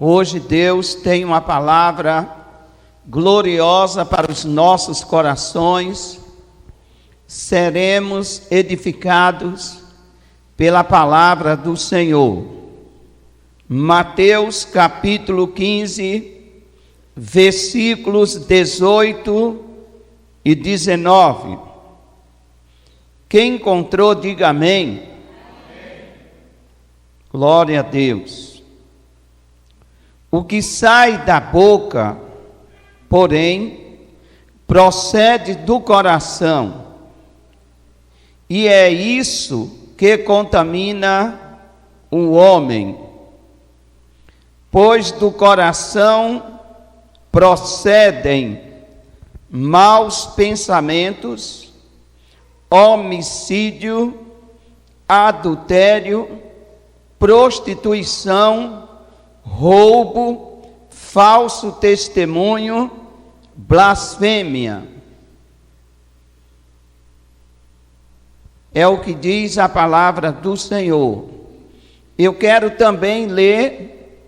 Hoje Deus tem uma palavra gloriosa para os nossos corações. Seremos edificados pela palavra do Senhor. Mateus capítulo 15, versículos 18 e 19. Quem encontrou, diga amém. Glória a Deus. O que sai da boca, porém, procede do coração, e é isso que contamina o homem. Pois do coração procedem maus pensamentos, homicídio, adultério, prostituição, roubo, falso testemunho, blasfêmia. É o que diz a palavra do Senhor. Eu quero também ler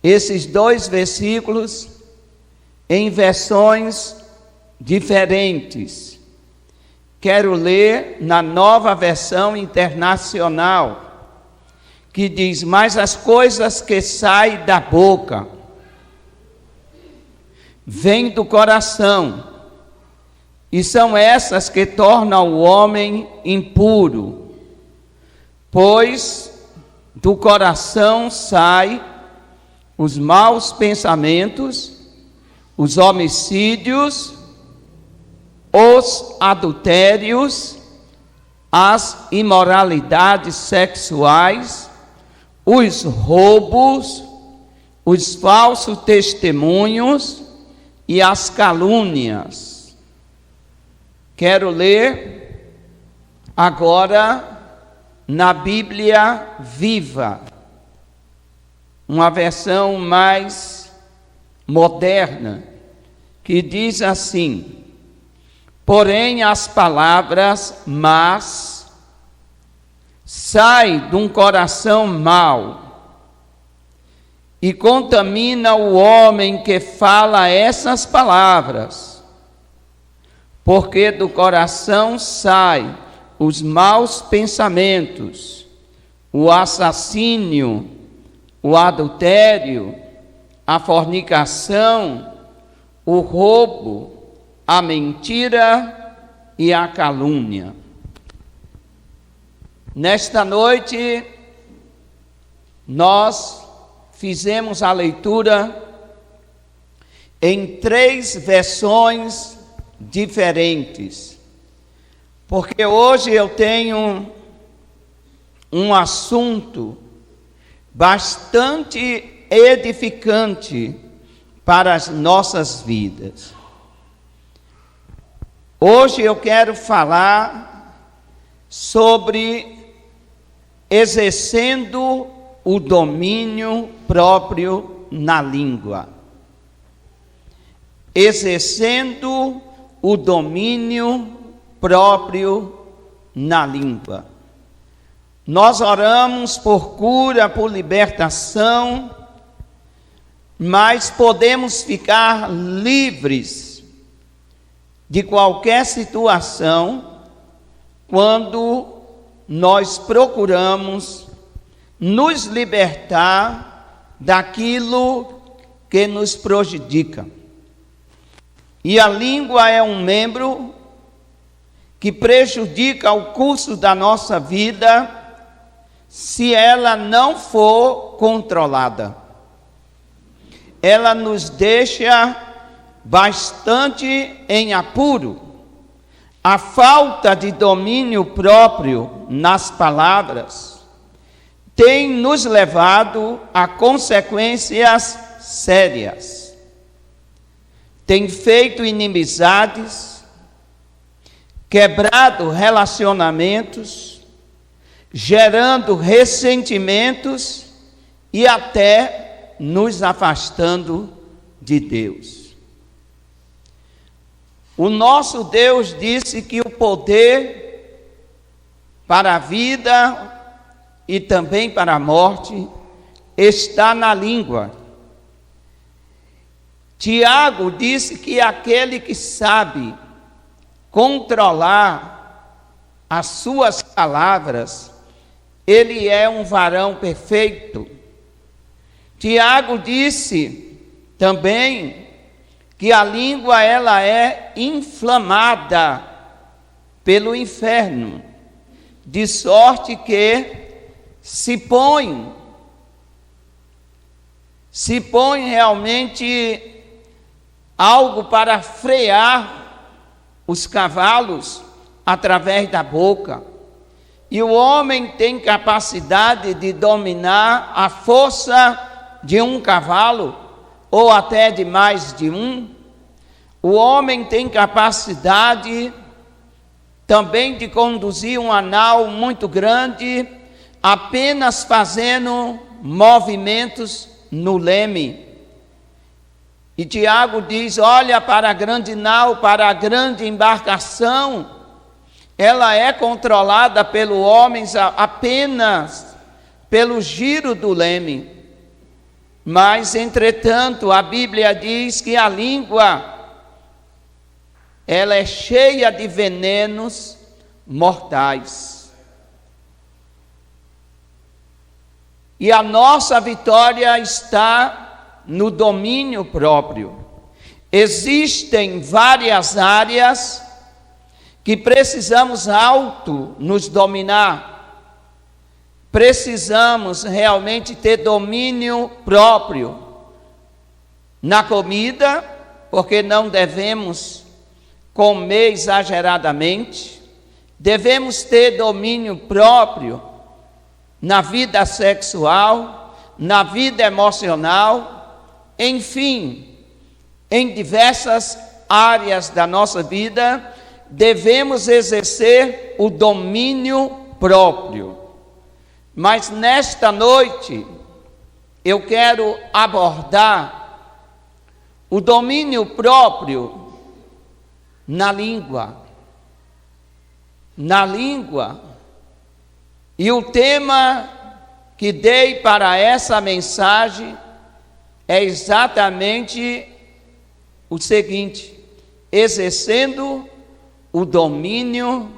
esses dois versículos em versões diferentes. Quero ler na Nova Versão Internacional, que diz: mas as coisas que saem da boca vêm do coração, e são essas que tornam o homem impuro, pois do coração saem os maus pensamentos, os homicídios, os adultérios, as imoralidades sexuais, os roubos, os falsos testemunhos e as calúnias. Quero ler agora na Bíblia Viva, uma versão mais moderna, que diz assim: porém as palavras más saem de um coração mau e contamina o homem que fala essas palavras, porque do coração saem os maus pensamentos, o assassínio, o adultério, a fornicação, o roubo, a mentira e a calúnia. Nesta noite, nós fizemos a leitura em 3 versões diferentes, porque hoje eu tenho um assunto bastante edificante para as nossas vidas. Hoje eu quero falar sobre exercendo o domínio próprio na língua. Exercendo o domínio próprio na língua. Nós oramos por cura, por libertação, mas podemos ficar livres de qualquer situação quando nós procuramos nos libertar daquilo que nos prejudica. E a língua é um membro que prejudica o curso da nossa vida se ela não for controlada. Ela nos deixa bastante em apuro. A falta de domínio próprio nas palavras tem nos levado a consequências sérias. Tem feito inimizades, quebrado relacionamentos, gerando ressentimentos e até nos afastando de Deus. O nosso Deus disse que o poder para a vida e também para a morte está na língua. Tiago disse que aquele que sabe controlar as suas palavras, ele é um varão perfeito. Tiago disse também que a língua ela é inflamada pelo inferno, de sorte que se põe realmente algo para frear os cavalos através da boca. E o homem tem capacidade de dominar a força de um cavalo, ou até de mais de um. O homem tem capacidade também de conduzir um anal muito grande, apenas fazendo movimentos no leme. E Tiago diz: olha para a grande nau, para a grande embarcação, ela é controlada pelo homem apenas pelo giro do leme. Mas, entretanto, a Bíblia diz que a língua, ela é cheia de venenos mortais. E a nossa vitória está no domínio próprio. Existem várias áreas que precisamos nos dominar. Precisamos realmente ter domínio próprio na comida, porque não devemos comer exageradamente. Devemos ter domínio próprio na vida sexual, na vida emocional, enfim, em diversas áreas da nossa vida, devemos exercer o domínio próprio. Mas nesta noite, eu quero abordar o domínio próprio na língua. Na língua. E o tema que dei para essa mensagem é exatamente o seguinte: exercendo o domínio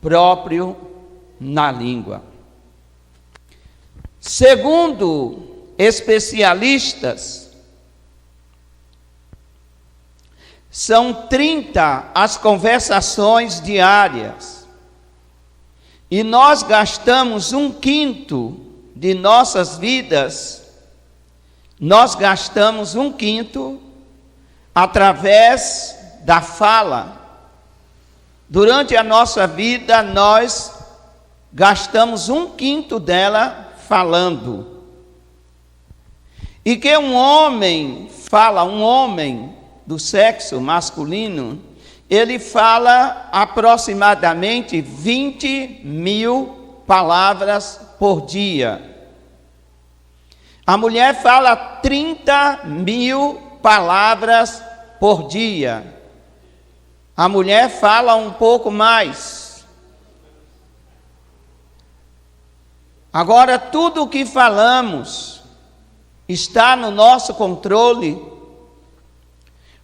próprio na língua. Segundo especialistas, são 30 as conversações diárias, e nós gastamos 1/5 de nossas vidas, através da fala. Durante a nossa vida, nós gastamos 1/5 dela falando. E que um homem do sexo masculino, ele fala aproximadamente 20.000 palavras por dia. A mulher fala 30.000 palavras por dia. A mulher fala um pouco mais. Agora, tudo o que falamos está no nosso controle.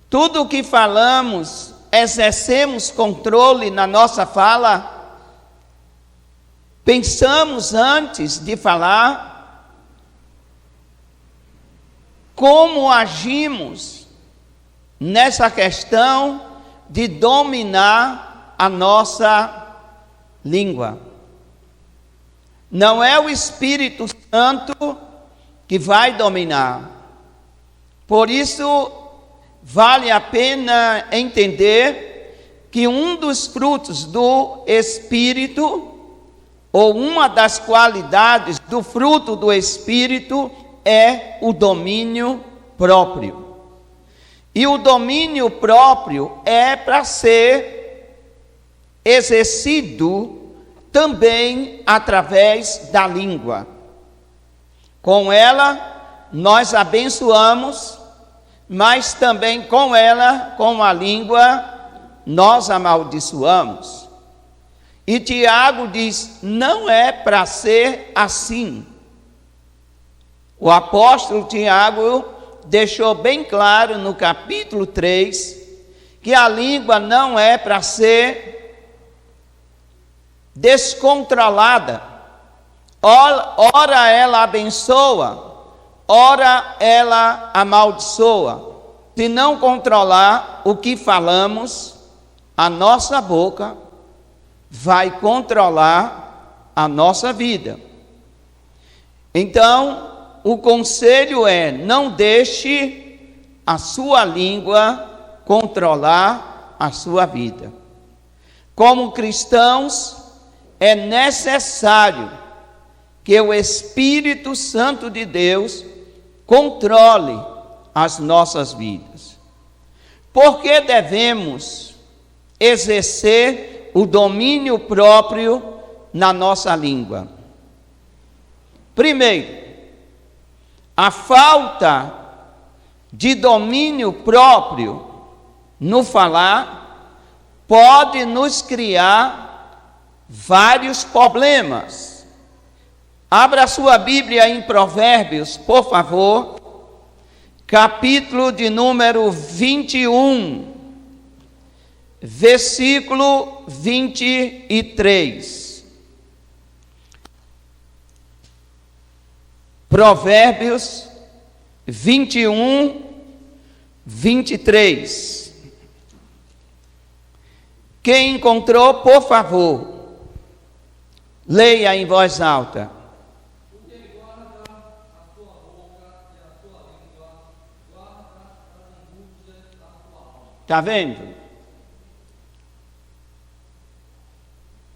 Tudo o que falamos, exercemos controle na nossa fala. Pensamos antes de falar. Como agimos nessa questão de dominar a nossa língua? Não é o Espírito Santo que vai dominar. Por isso, vale a pena entender que um dos frutos do Espírito, ou uma das qualidades do fruto do Espírito, é o domínio próprio. E o domínio próprio é para ser exercido também através da língua. Com ela, nós abençoamos, mas também com ela, com a língua, nós amaldiçoamos. E Tiago diz: não é para ser assim. O apóstolo Tiago deixou bem claro no capítulo 3 que a língua não é para ser descontrolada. Ora ela abençoa, ora ela amaldiçoa. Se não controlar o que falamos, a nossa boca vai controlar a nossa vida. Então, o conselho é: não deixe a sua língua controlar a sua vida. Como cristãos, é necessário que o Espírito Santo de Deus controle as nossas vidas. Por que devemos exercer o domínio próprio na nossa língua? Primeiro, a falta de domínio próprio no falar pode nos criar vários problemas. Abra sua Bíblia em Provérbios, por favor, capítulo de número 21, versículo 23. Provérbios 21, 23. Quem encontrou, por favor, leia em voz alta. Está vendo?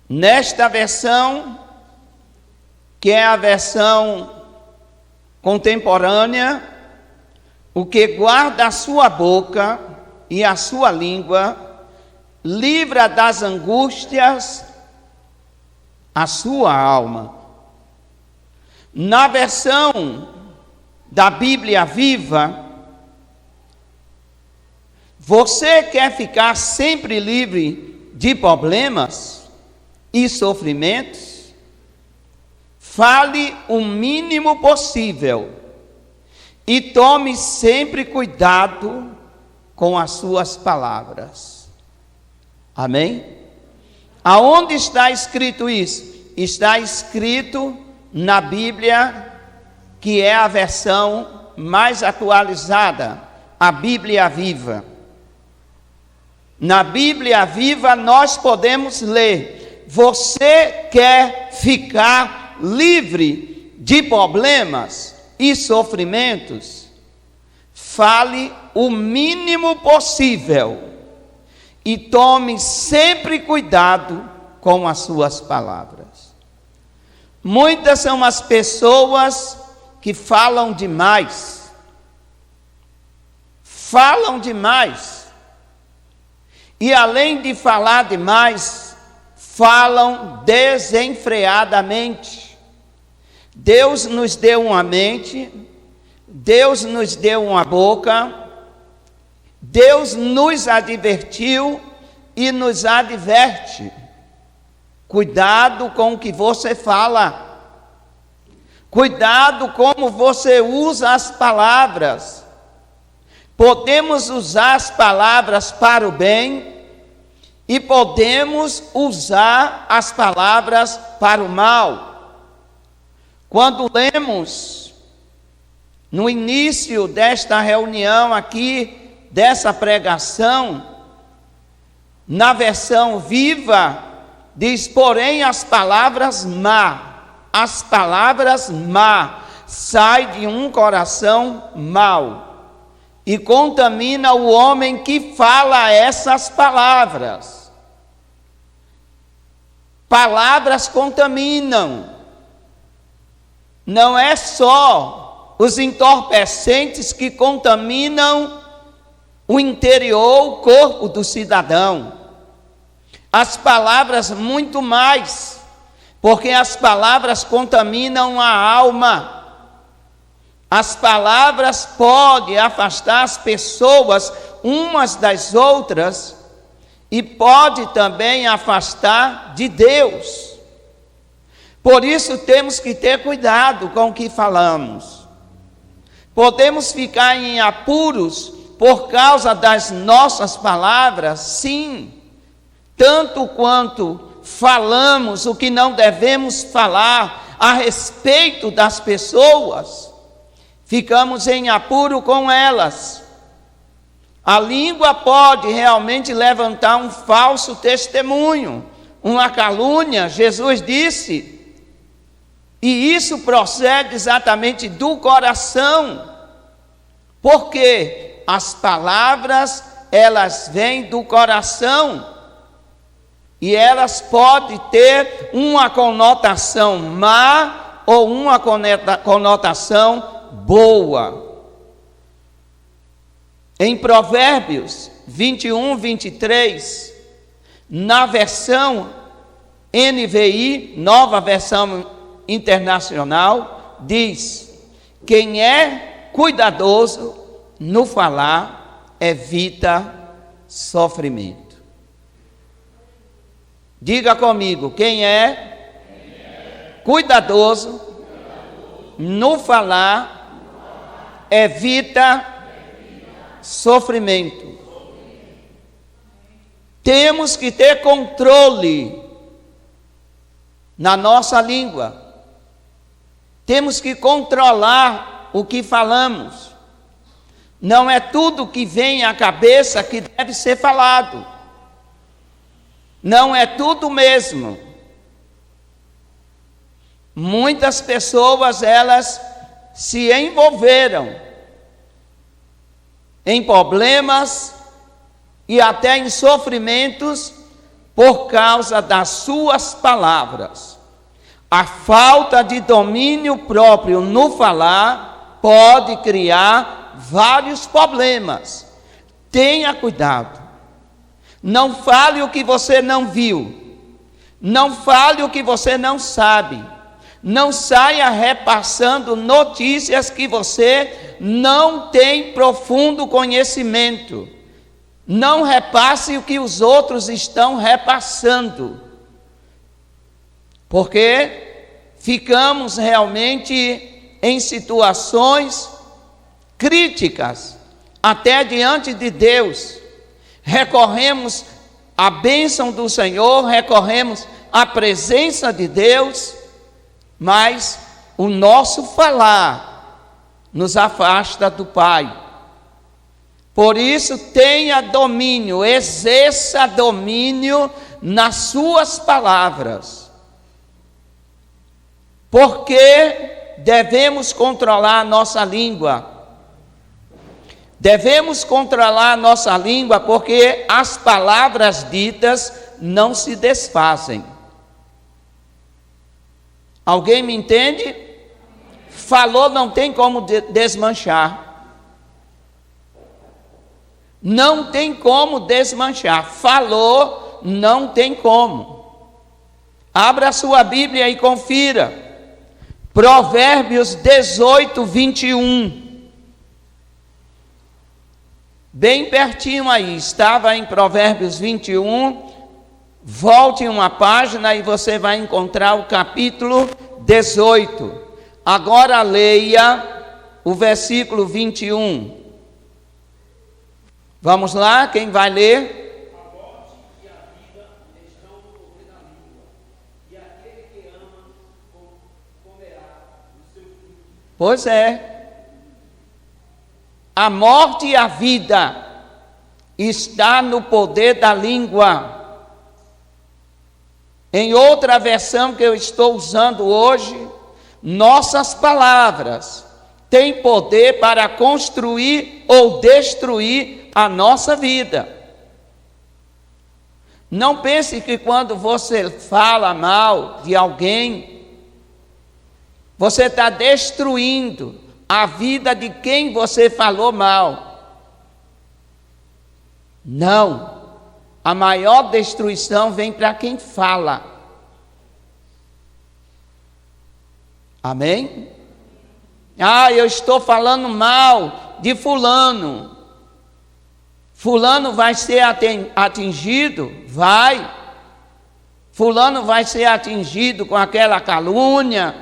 Nesta versão, que é a versão contemporânea, o que guarda a sua boca e a sua língua, livra das angústias a sua alma. Na versão da Bíblia Viva, você quer ficar sempre livre de problemas e sofrimentos? Fale o mínimo possível e tome sempre cuidado com as suas palavras. Amém? Aonde está escrito isso? Está escrito na Bíblia, que é a versão mais atualizada, a Bíblia Viva. Na Bíblia Viva nós podemos ler: você quer ficar livre de problemas e sofrimentos? Fale o mínimo possível e tome sempre cuidado com as suas palavras. Muitas são as pessoas que falam demais. Falam demais. E além de falar demais, falam desenfreadamente. Deus nos deu uma mente, Deus nos deu uma boca, Deus nos advertiu e nos adverte: cuidado com o que você fala, cuidado como você usa as palavras. Podemos usar as palavras para o bem e podemos usar as palavras para o mal. Quando lemos no início desta reunião aqui, dessa pregação, na versão Viva, diz: porém as palavras má saem de um coração mau e contamina o homem que fala essas palavras. Palavras contaminam. Não é só os entorpecentes que contaminam o interior, o corpo do cidadão. As palavras muito mais, porque as palavras contaminam a alma. As palavras podem afastar as pessoas umas das outras e pode também afastar de Deus. Por isso temos que ter cuidado com o que falamos. Podemos ficar em apuros por causa das nossas palavras? Sim, tanto quanto falamos o que não devemos falar a respeito das pessoas, ficamos em apuro com elas. A língua pode realmente levantar um falso testemunho, uma calúnia. Jesus disse, e isso procede exatamente do coração, porque as palavras, elas vêm do coração, e elas podem ter uma conotação má ou uma conotação boa. Em Provérbios 21, 23, na versão NVI, nova versão internacional, diz: quem é cuidadoso no falar evita sofrimento. Diga comigo, quem é cuidadoso no falar evita sofrimento. Temos que ter controle na nossa língua. Temos que controlar o que falamos. Não é tudo que vem à cabeça que deve ser falado. Não é tudo mesmo. Muitas pessoas, elas se envolveram em problemas e até em sofrimentos por causa das suas palavras. A falta de domínio próprio no falar pode criar vários problemas. Tenha cuidado. Não fale o que você não viu. Não fale o que você não sabe. Não saia repassando notícias que você não tem profundo conhecimento. Não repasse o que os outros estão repassando. Porque ficamos realmente em situações críticas, até diante de Deus. Recorremos à bênção do Senhor, recorremos à presença de Deus, mas o nosso falar nos afasta do Pai. Por isso, tenha domínio, exerça domínio nas suas palavras. Porque devemos controlar a nossa língua. Devemos controlar a nossa língua porque as palavras ditas não se desfazem. Alguém me entende? Falou, não tem como desmanchar. Não tem como desmanchar. Falou, não tem como. Abra a sua Bíblia e confira. Provérbios 18, 21. Bem pertinho aí, estava em Provérbios 21, volte uma página e você vai encontrar o capítulo 18. Agora leia o versículo 21. Vamos lá, quem vai ler? A morte e a vida estão no poder da língua, e aquele que ama comerá o seu fruto. Pois é. A morte e a vida está no poder da língua. Em outra versão que eu estou usando hoje, nossas palavras têm poder para construir ou destruir a nossa vida. Não pense que quando você fala mal de alguém, você está destruindo a vida de quem você falou mal. Não. A maior destruição vem para quem fala. Amém? Eu estou falando mal de fulano. Fulano vai ser atingido? Vai. Fulano vai ser atingido com aquela calúnia,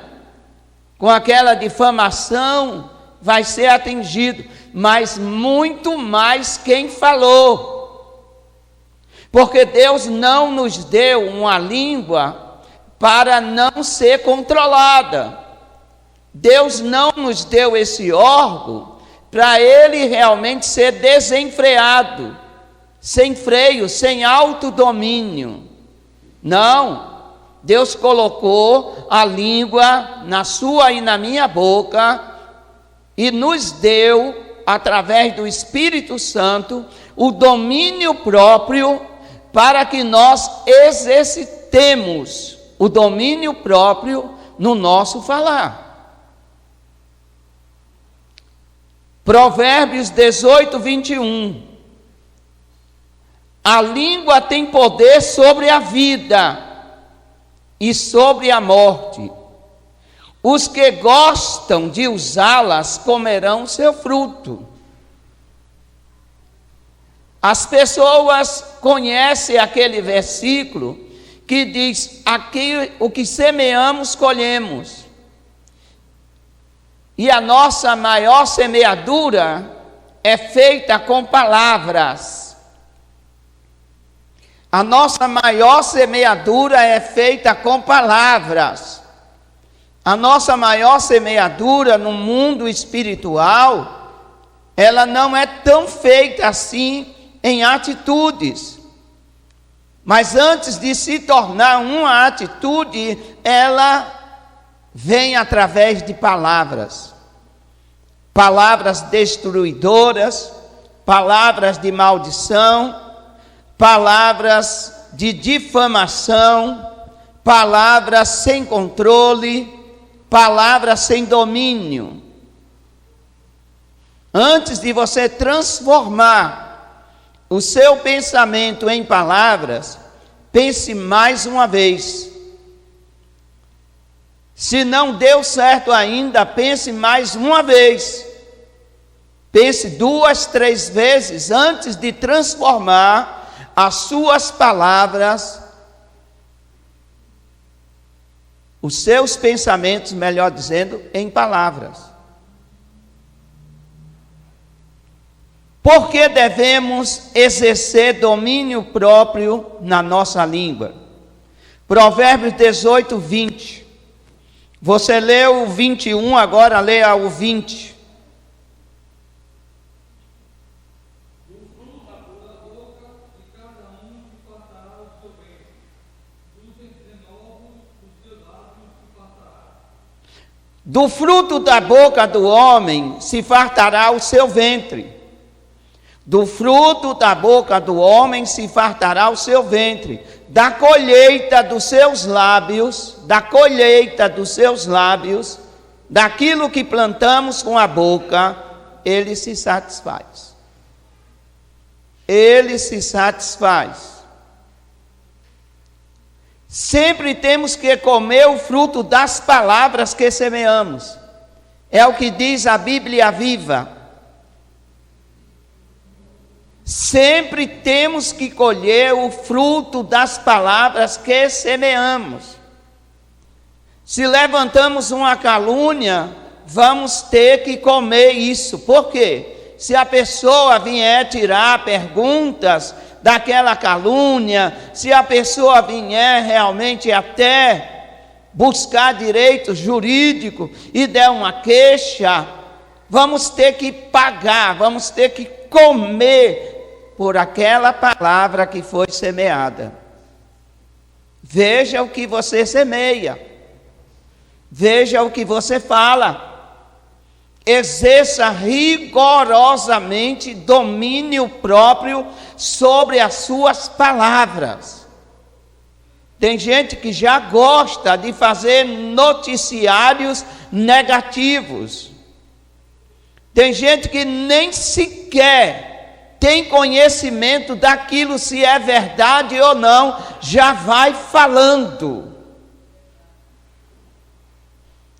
com aquela difamação. vai ser atingido, mas muito mais quem falou. Porque Deus não nos deu uma língua para não ser controlada. Deus não nos deu esse órgão para ele realmente ser desenfreado, sem freio, sem autodomínio. Não, Deus colocou a língua na sua e na minha boca e nos deu, através do Espírito Santo, o domínio próprio para que nós exercitemos o domínio próprio no nosso falar. Provérbios 18, 21. A língua tem poder sobre a vida e sobre a morte. Os que gostam de usá-las comerão seu fruto. As pessoas conhecem aquele versículo que diz: aqui o que semeamos, colhemos. E a nossa maior semeadura é feita com palavras. A nossa maior semeadura é feita com palavras. A nossa maior semeadura no mundo espiritual, ela não é tão feita assim em atitudes. Mas antes de se tornar uma atitude, ela vem através de palavras. Palavras destruidoras, palavras de maldição, palavras de difamação, palavras sem controle, palavras sem domínio. Antes de você transformar o seu pensamento em palavras, pense mais uma vez. Se não deu certo ainda, pense mais uma vez. Pense 2, 3 vezes antes de transformar as suas palavras, os seus pensamentos, melhor dizendo, em palavras. Por que devemos exercer domínio próprio na nossa língua? Provérbios 18, 20. Você leu o 21, agora leia o 20. Do fruto da boca do homem se fartará o seu ventre. Do fruto da boca do homem se fartará o seu ventre. Da colheita dos seus lábios, daquilo que plantamos com a boca, ele se satisfaz. Ele se satisfaz. Sempre temos que comer o fruto das palavras que semeamos. É o que diz a Bíblia Viva. Sempre temos que colher o fruto das palavras que semeamos. Se levantamos uma calúnia, vamos ter que comer isso. Por quê? Se a pessoa vier tirar perguntas daquela calúnia, se a pessoa vier realmente até buscar direito jurídico e der uma queixa, vamos ter que pagar, vamos ter que comer por aquela palavra que foi semeada. Veja o que você semeia. Veja o que você fala. Exerça rigorosamente domínio próprio sobre as suas palavras. Tem gente que já gosta de fazer noticiários negativos. Tem gente que nem sequer tem conhecimento daquilo se é verdade ou não, já vai falando.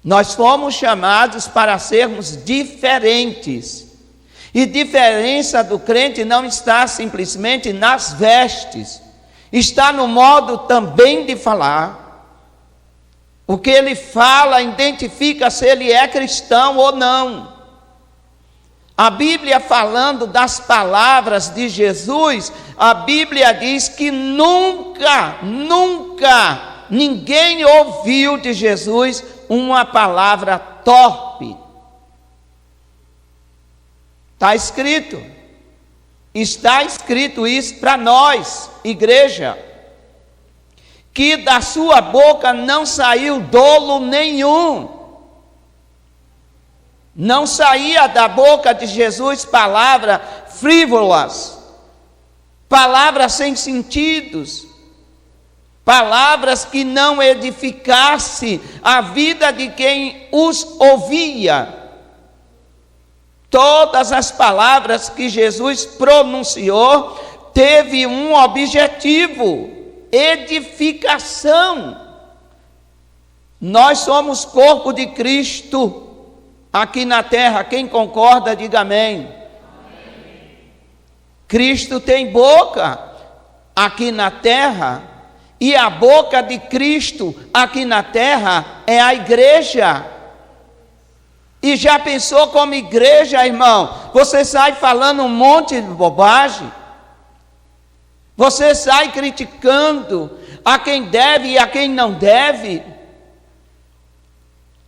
Nós fomos chamados para sermos diferentes. E diferença do crente não está simplesmente nas vestes, está no modo também de falar. O que ele fala identifica se ele é cristão ou não. A Bíblia falando das palavras de Jesus, a Bíblia diz que nunca ninguém ouviu de Jesus uma palavra torpe. Está escrito isso para nós, igreja, que da sua boca não saiu dolo nenhum. Não saía da boca de Jesus palavras frívolas, palavras sem sentidos, palavras que não edificassem a vida de quem os ouvia. Todas as palavras que Jesus pronunciou teve um objetivo: edificação. Nós somos corpo de Cristo aqui na terra. Quem concorda, diga amém. Amém. Cristo tem boca aqui na terra, e a boca de Cristo aqui na terra é a igreja. E já pensou como igreja, irmão? Você sai falando um monte de bobagem, você sai criticando a quem deve e a quem não deve.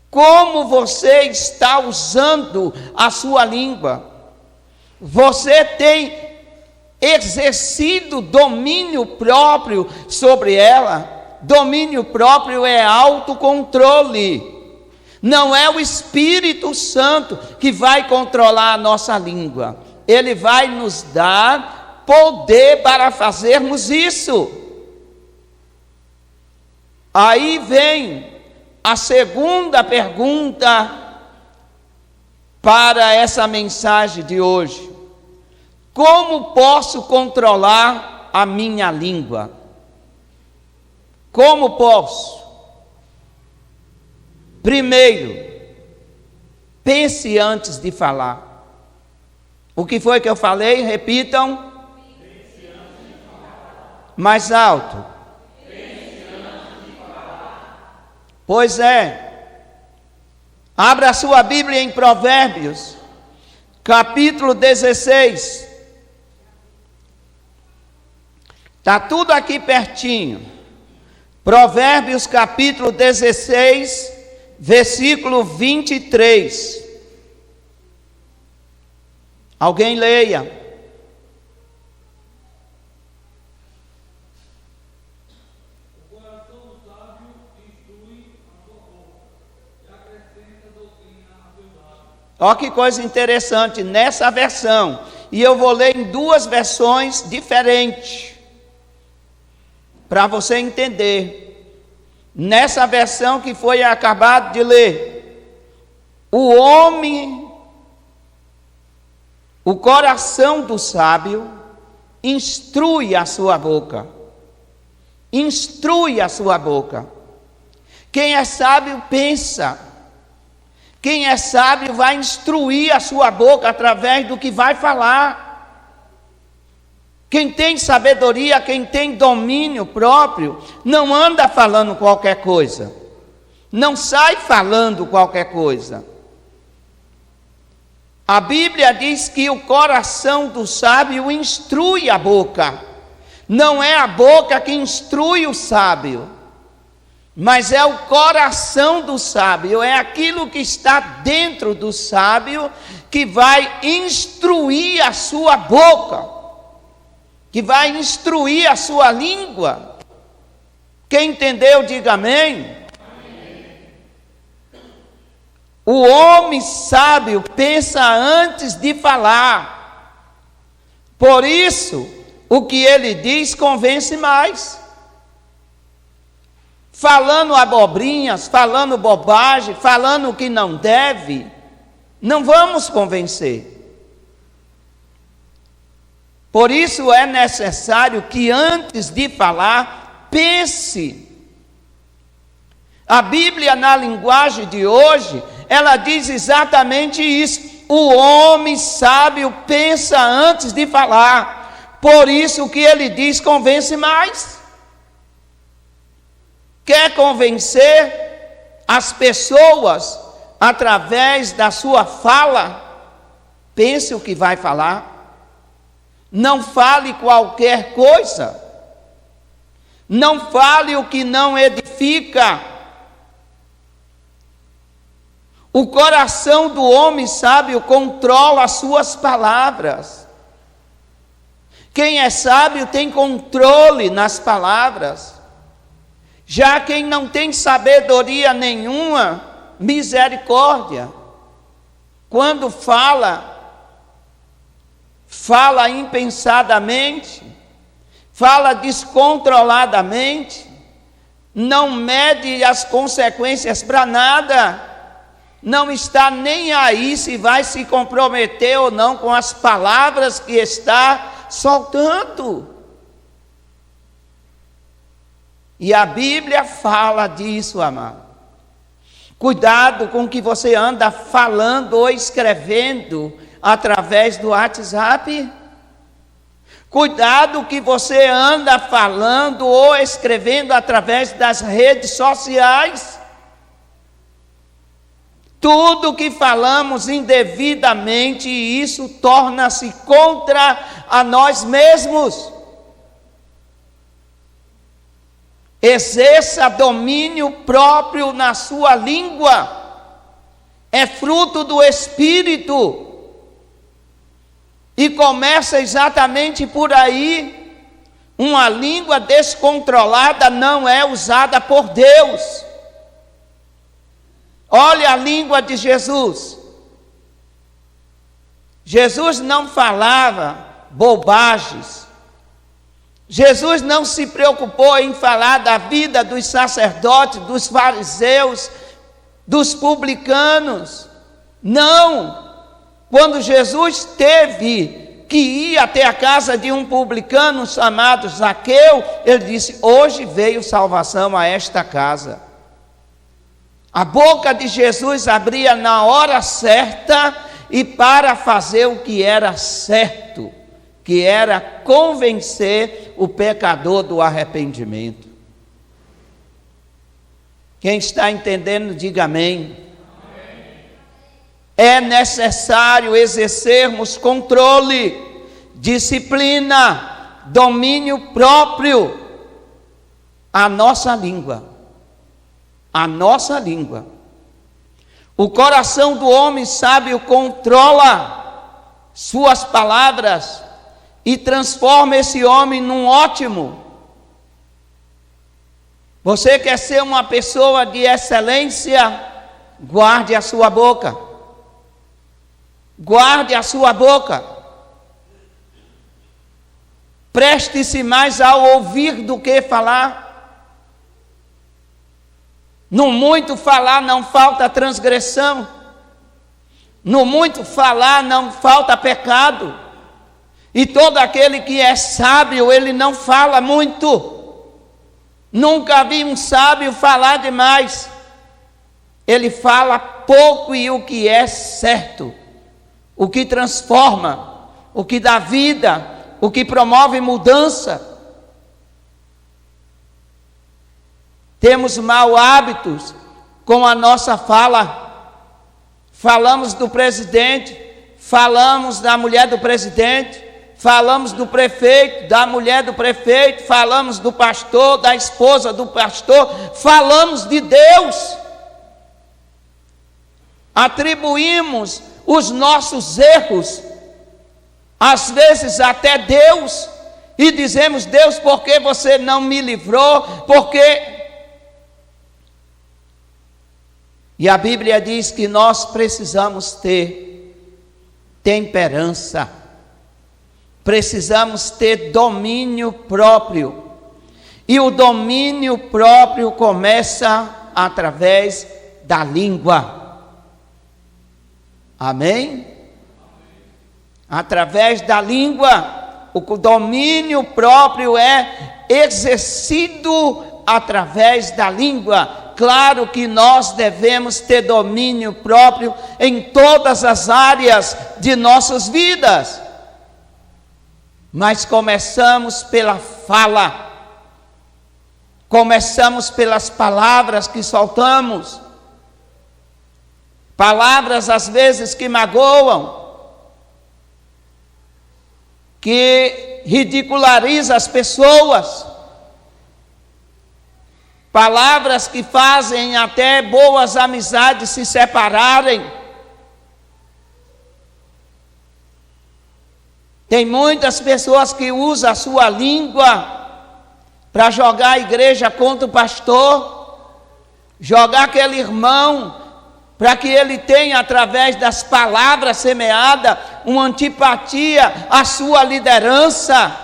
Como você está usando a sua língua? Você tem exercido domínio próprio sobre ela? Domínio próprio é autocontrole. Não é o Espírito Santo que vai controlar a nossa língua. Ele vai nos dar poder para fazermos isso. Aí vem a segunda pergunta para essa mensagem de hoje: como posso controlar a minha língua? Como posso? Primeiro, pense antes de falar. O que foi que eu falei? Repitam. Mais alto. Pois é. Abra a sua Bíblia em Provérbios, capítulo 16. Está tudo aqui pertinho. Provérbios, capítulo 16, versículo 23. Alguém leia. Olha que coisa interessante nessa versão. E eu vou ler em duas versões diferentes, para você entender. Nessa versão que foi acabado de ler, o coração do sábio instrui a sua boca. Instrui a sua boca. Quem é sábio pensa. Quem é sábio vai instruir a sua boca através do que vai falar. Quem tem sabedoria, quem tem domínio próprio, não anda falando qualquer coisa. Não sai falando qualquer coisa. A Bíblia diz que o coração do sábio instrui a boca. Não é a boca que instrui o sábio, mas é o coração do sábio, é aquilo que está dentro do sábio que vai instruir a sua boca, que vai instruir a sua língua. Quem entendeu, diga amém. O homem sábio pensa antes de falar, por isso o que ele diz convence mais. Falando abobrinhas, falando bobagem, falando o que não deve, não vamos convencer. Por isso é necessário que antes de falar, pense. A Bíblia, na linguagem de hoje, ela diz exatamente isso. O homem sábio pensa antes de falar. Por isso o que ele diz convence mais. Quer convencer as pessoas através da sua fala? pense o que vai falar. Não fale qualquer coisa. Não fale o que não edifica. O coração do homem sábio controla as suas palavras. Quem é sábio tem controle nas palavras. Já quem não tem sabedoria nenhuma, misericórdia. Quando fala impensadamente, fala descontroladamente, não mede as consequências para nada, não está nem aí se vai se comprometer ou não com as palavras que está soltando. E a Bíblia fala disso, amado. Cuidado com o que você anda falando ou escrevendo através do WhatsApp. Cuidado com o que você anda falando ou escrevendo através das redes sociais. Tudo que falamos indevidamente, isso torna-se contra a nós mesmos. Exerça domínio próprio na sua língua. É fruto do Espírito. E começa exatamente por aí. Uma língua descontrolada não é usada por Deus. Olha a língua de Jesus. Jesus não falava bobagens. Jesus não se preocupou em falar da vida dos sacerdotes, dos fariseus, dos publicanos. Não! Quando Jesus teve que ir até a casa de um publicano chamado Zaqueu, ele disse: hoje veio salvação a esta casa. A boca de Jesus abria na hora certa e para fazer o que era certo, que era convencer o pecador do arrependimento. Quem está entendendo, diga amém. É necessário exercermos controle, disciplina, domínio próprio. A nossa língua. A nossa língua. O coração do homem sábio controla suas palavras e transforma esse homem num ótimo. Você quer ser uma pessoa de excelência? Guarde a sua boca. Guarde a sua boca. Preste-se mais ao ouvir do que falar. No muito falar não falta transgressão. No muito falar não falta pecado. E todo aquele que é sábio, ele não fala muito. Nunca vi um sábio falar demais. Ele fala pouco e o que é certo. O que transforma, o que dá vida, o que promove mudança. Temos maus hábitos com a nossa fala. Falamos do presidente, falamos da mulher do presidente, falamos do prefeito, da mulher do prefeito, falamos do pastor, da esposa do pastor, falamos de Deus. Atribuímos os nossos erros, às vezes até Deus, e dizemos: Deus, por que você não me livrou? Porque... E a Bíblia diz que nós precisamos ter temperança, precisamos ter domínio próprio, e o domínio próprio começa através da língua. Amém? Através da língua, o domínio próprio é exercido através da língua. Claro que nós devemos ter domínio próprio em todas as áreas de nossas vidas. Mas começamos pela fala. Começamos pelas palavras que soltamos. Palavras às vezes que magoam. que ridiculariza as pessoas, palavras que fazem até boas amizades se separarem. Tem muitas pessoas que usam a sua língua para jogar a igreja contra o pastor, jogar aquele irmão, para que ele tenha, através das palavras semeadas, uma antipatia à sua liderança.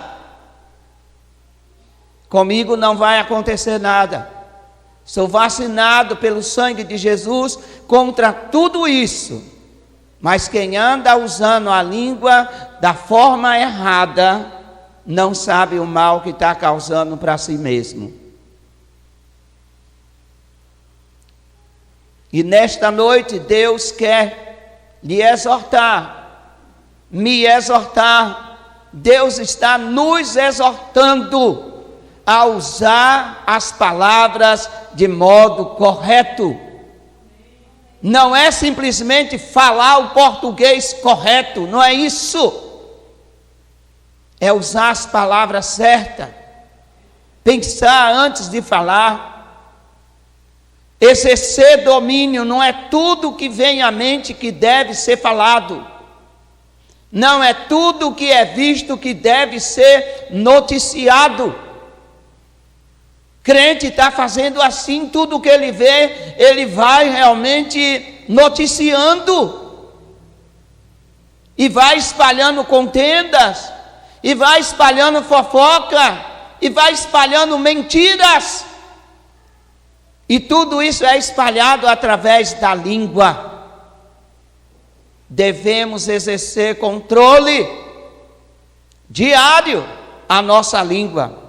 Comigo não vai acontecer nada. Sou vacinado pelo sangue de Jesus contra tudo isso. Mas quem anda usando a língua da forma errada, não sabe o mal que está causando para si mesmo. E nesta noite Deus quer lhe exortar, me exortar. Deus está nos exortando a usar as palavras de modo correto. Não é simplesmente falar o português correto, não é isso. É usar as palavras certas, pensar antes de falar. Exercer domínio, não é tudo que vem à mente que deve ser falado. Não é tudo que é visto que deve ser noticiado. Crente está fazendo assim, tudo que ele vê, ele vai realmente noticiando. E vai espalhando contendas, e vai espalhando fofoca, e vai espalhando mentiras. E tudo isso é espalhado através da língua. Devemos exercer controle diário à nossa língua.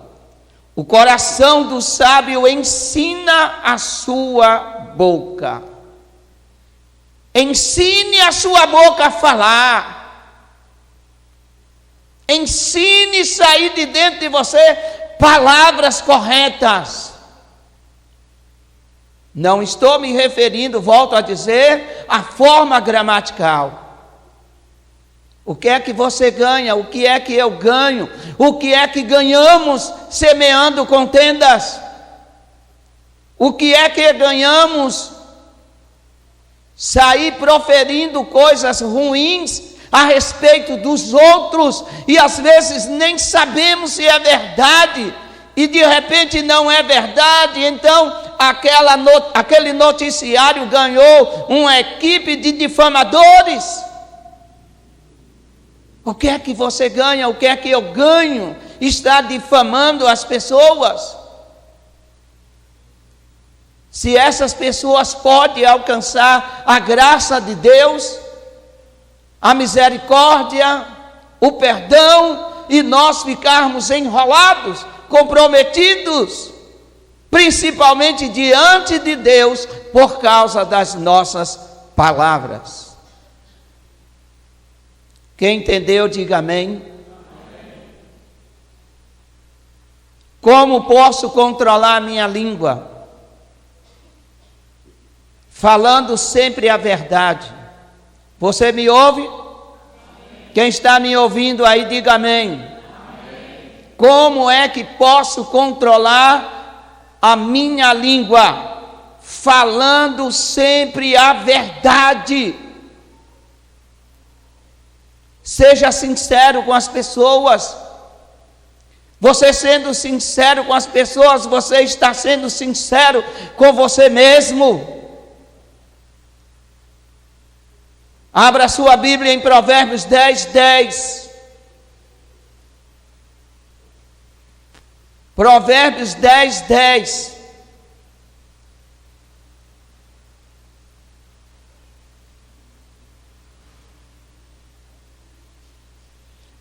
O coração do sábio ensina a sua boca. Ensine a sua boca a falar. Ensine sair de dentro de você palavras corretas. Não estou me referindo, volto a dizer, à forma gramatical. O que é que você ganha? O que é que eu ganho? O que é que ganhamos semeando contendas? O que é que ganhamos sair proferindo coisas ruins a respeito dos outros e às vezes nem sabemos se é verdade e de repente não é verdade, então aquele noticiário ganhou uma equipe de difamadores. O que é que você ganha? O que é que eu ganho? Está difamando as pessoas. Se essas pessoas podem alcançar a graça de Deus, a misericórdia, o perdão, e nós ficarmos enrolados, comprometidos, principalmente diante de Deus, por causa das nossas palavras. Quem entendeu, diga amém. Amém. Como posso controlar a minha língua? Falando sempre a verdade. Você me ouve? Amém. Quem está me ouvindo aí, diga amém. Amém. Como é que posso controlar a minha língua? Falando sempre a verdade. Seja sincero com as pessoas. Você sendo sincero com as pessoas, você está sendo sincero com você mesmo. Abra sua Bíblia em Provérbios 10:10. Provérbios 10:10.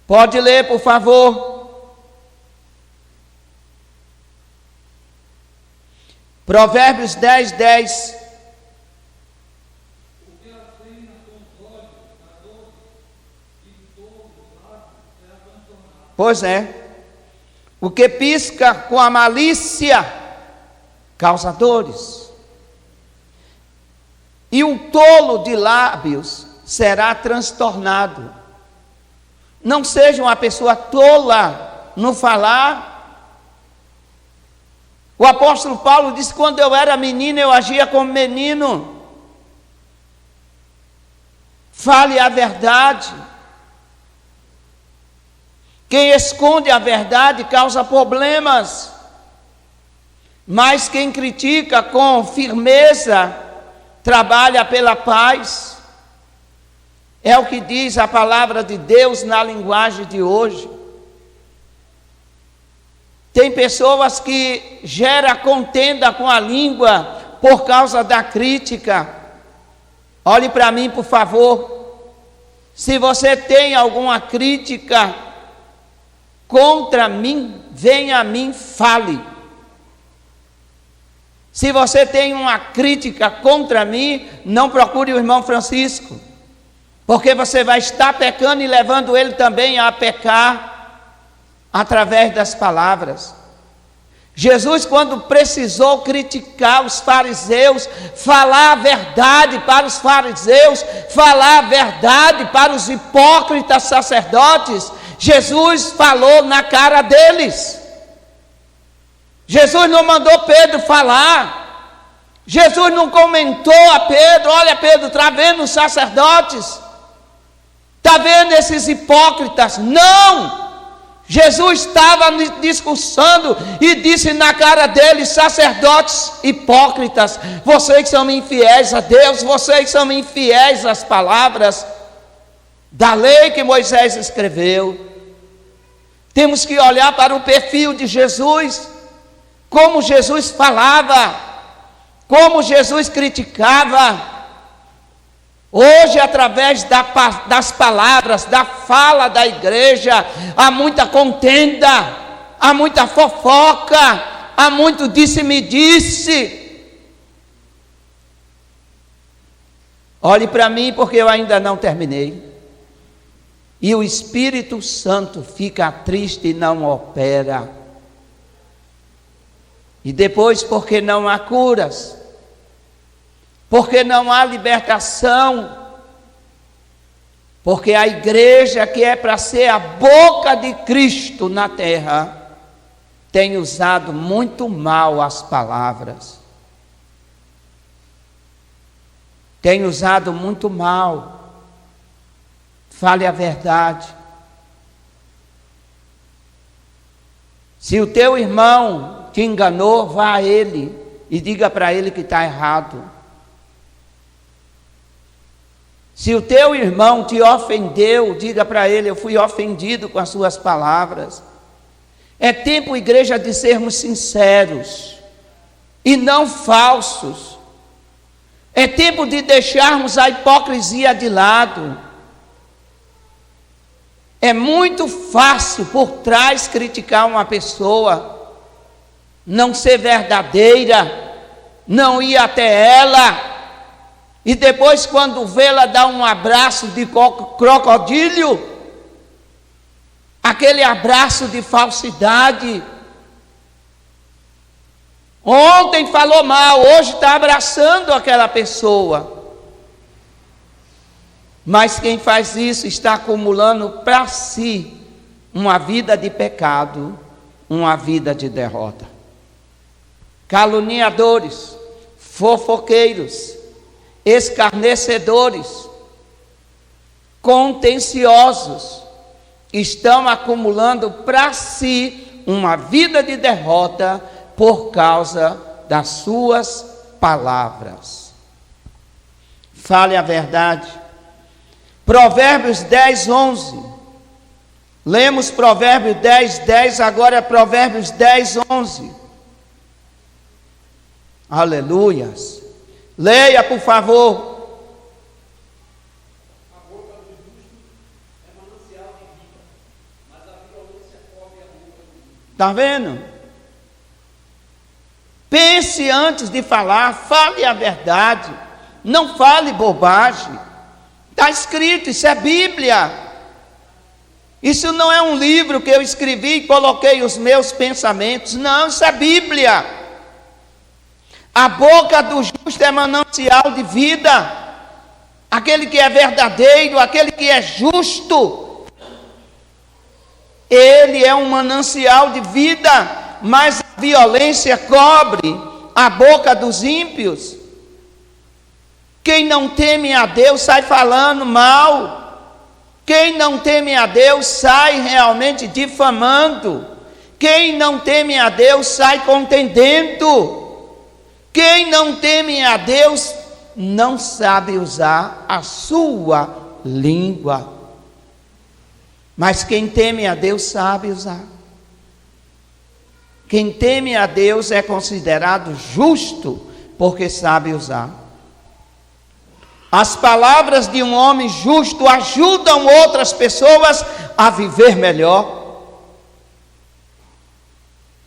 Pode ler, por favor. Provérbios 10:10. Pois é. O que pisca com a malícia causa dores. E o tolo de lábios será transtornado. Não seja uma pessoa tola no falar. O apóstolo Paulo disse: quando eu era menino, eu agia como menino. Fale a verdade. Quem esconde a verdade causa problemas. Mas quem critica com firmeza trabalha pela paz. É o que diz a palavra de Deus na linguagem de hoje. Tem pessoas que geram contenda com a língua por causa da crítica. Olhe para mim, por favor. Se você tem alguma crítica contra mim, venha a mim, fale. Se você tem uma crítica contra mim, não procure o irmão Francisco, porque você vai estar pecando e levando ele também a pecar através das palavras. Jesus, quando precisou criticar os fariseus, falar a verdade para os fariseus, falar a verdade para os hipócritas sacerdotes, Jesus falou na cara deles. Jesus não mandou Pedro falar. Jesus não comentou a Pedro: olha, Pedro, está vendo os sacerdotes? Está vendo esses hipócritas? Não! Jesus estava discursando e disse na cara deles: sacerdotes hipócritas, vocês são infiéis a Deus, vocês são infiéis às palavras da lei que Moisés escreveu. Temos que olhar para o perfil de Jesus, como Jesus falava, como Jesus criticava. Hoje, através das palavras, da fala da igreja, há muita contenda, há muita fofoca, há muito disse-me-disse. Olhe para mim, porque eu ainda não terminei. E o Espírito Santo fica triste e não opera. E depois, porque não há curas, porque não há libertação, porque a igreja, que é para ser a boca de Cristo na terra, tem usado muito mal as palavras, tem usado muito mal. Fale a verdade. Se o teu irmão te enganou, vá a ele e diga para ele que está errado. Se o teu irmão te ofendeu, diga para ele: eu fui ofendido com as suas palavras. É tempo, igreja, de sermos sinceros e não falsos. É tempo de deixarmos a hipocrisia de lado. É muito fácil por trás criticar uma pessoa, não ser verdadeira, não ir até ela, e depois, quando vê-la, dar um abraço de crocodilo, aquele abraço de falsidade. Ontem falou mal, hoje está abraçando aquela pessoa. Mas quem faz isso está acumulando para si uma vida de pecado, uma vida de derrota. Caluniadores, fofoqueiros, escarnecedores, contenciosos, estão acumulando para si uma vida de derrota por causa das suas palavras. Fale a verdade. Provérbios 10, 11. Lemos Provérbios 10, 10, agora é Provérbios 10, 11. Aleluias. Leia, por favor. A boca do justo é manancial de vida, mas a violência cobre a boca do justo. Está vendo? Pense antes de falar, fale a verdade, não fale bobagem. Está escrito, isso é Bíblia. Isso não é um livro que eu escrevi e coloquei os meus pensamentos. Não, isso é Bíblia. A boca do justo é manancial de vida. Aquele que é verdadeiro, aquele que é justo, Ele é um manancial de vida, mas a violência cobre a boca dos ímpios. Quem não teme a Deus sai falando mal. Quem não teme a Deus sai realmente difamando. Quem não teme a Deus sai contendendo. Quem não teme a Deus não sabe usar a sua língua. Mas quem teme a Deus sabe usar. Quem teme a Deus é considerado justo, porque sabe usar. As palavras de um homem justo ajudam outras pessoas a viver melhor.